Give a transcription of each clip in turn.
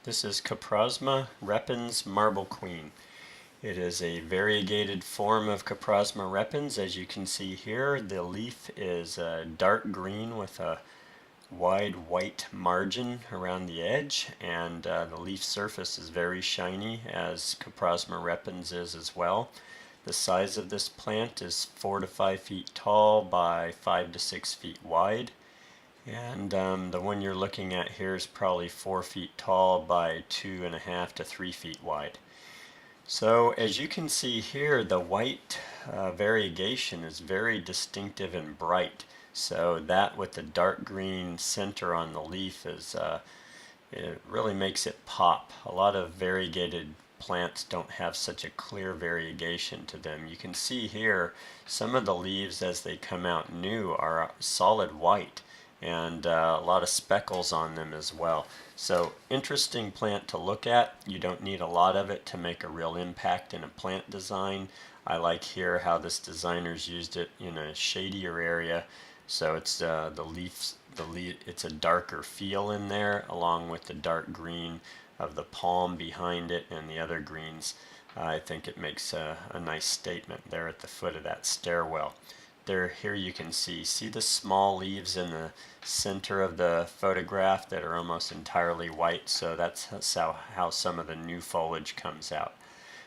This is Coprosma repens Marble Queen. It is a variegated form of Coprosma repens. As you can see here, the leaf is dark green with a wide white margin around the edge, and the leaf surface is very shiny, as Coprosma repens is as well. The size of this plant is 4 to 5 feet tall by 5 to 6 feet wide. And the one you're looking at here is probably 4 feet tall by 2.5 to 3 feet wide. So as you can see here, the white variegation is very distinctive and bright. So that with the dark green center on the leaf it really makes it pop. A lot of variegated plants don't have such a clear variegation to them. You can see here some of the leaves as they come out new are solid white, and a lot of speckles on them as well. So interesting plant to look at. You don't need a lot of it to make a real impact in a plant design. I like here how this designer's used it in a shadier area, so it's it's a darker feel in there, along with the dark green of the palm behind it and the other greens. I think it makes a nice statement there at the foot of that stairwell. Here you can see the small leaves in the center of the photograph that are almost entirely white, so that's how some of the new foliage comes out.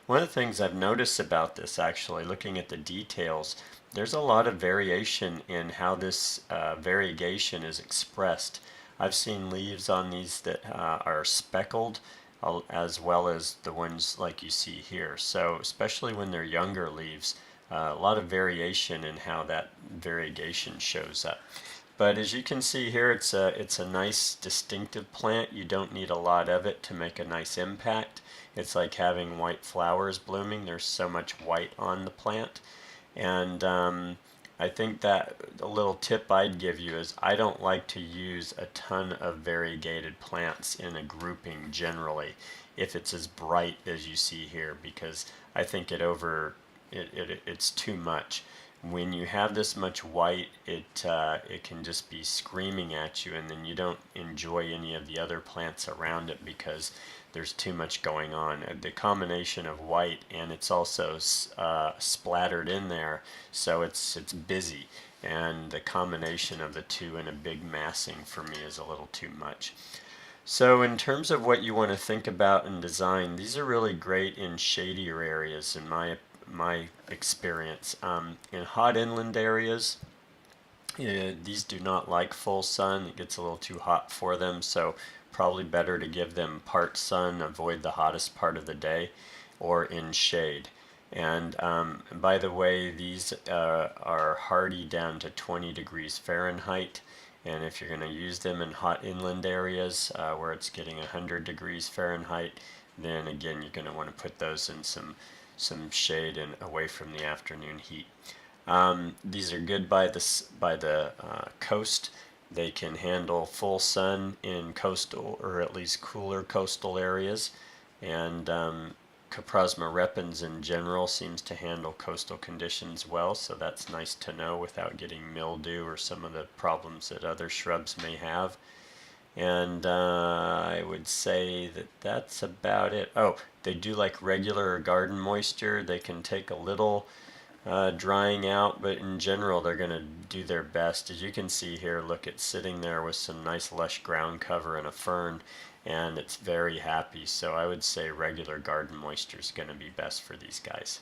One of the things I've noticed about this, actually, looking at the details, there's a lot of variation in how this variegation is expressed. I've seen leaves on these that are speckled, as well as the ones like you see here. So especially when they're younger leaves, a lot of variation in how that variegation shows up. But as you can see here, it's a nice distinctive plant. You don't need a lot of it to make a nice impact. It's like having white flowers blooming. There's so much white on the plant. And I think that a little tip I'd give you is I don't like to use a ton of variegated plants in a grouping generally if it's as bright as you see here, because I think it's too much. When you have this much white, it can just be screaming at you, and then you don't enjoy any of the other plants around it because there's too much going on. The combination of white, and it's also splattered in there, so it's busy, and the combination of the two in a big massing for me is a little too much. So in terms of what you want to think about in design, these are really great in shadier areas in my experience. In hot inland areas, these do not like full sun. It gets a little too hot for them, so probably better to give them part sun, avoid the hottest part of the day, or in shade. And by the way, these are hardy down to 20 degrees Fahrenheit. And if you're going to use them in hot inland areas where it's getting 100 degrees Fahrenheit, then again, you're going to want to put those in some shade and away from the afternoon heat. These are good by the coast. They can handle full sun in coastal, or at least cooler coastal areas, and Coprosma repens in general seems to handle coastal conditions well, so that's nice to know without getting mildew or some of the problems that other shrubs may have. And I would say that that's about it. Oh, they do like regular garden moisture. They can take a little drying out, but in general they're going to do their best. As you can see here, look, it's sitting there with some nice lush ground cover and a fern, and it's very happy. So I would say regular garden moisture is going to be best for these guys.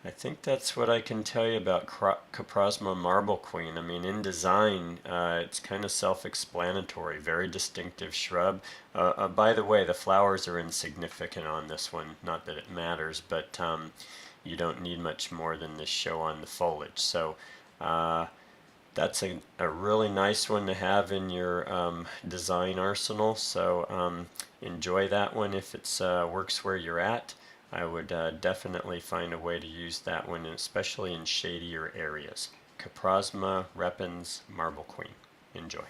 I think that's what I can tell you about Coprosma Marble Queen. I mean, in design, it's kind of self-explanatory, very distinctive shrub. By the way, the flowers are insignificant on this one, not that it matters, but you don't need much more than this show on the foliage. So that's a really nice one to have in your design arsenal. So enjoy that one if it works where you're at. I would definitely find a way to use that one, especially in shadier areas. Coprosma repens Marble Queen. Enjoy.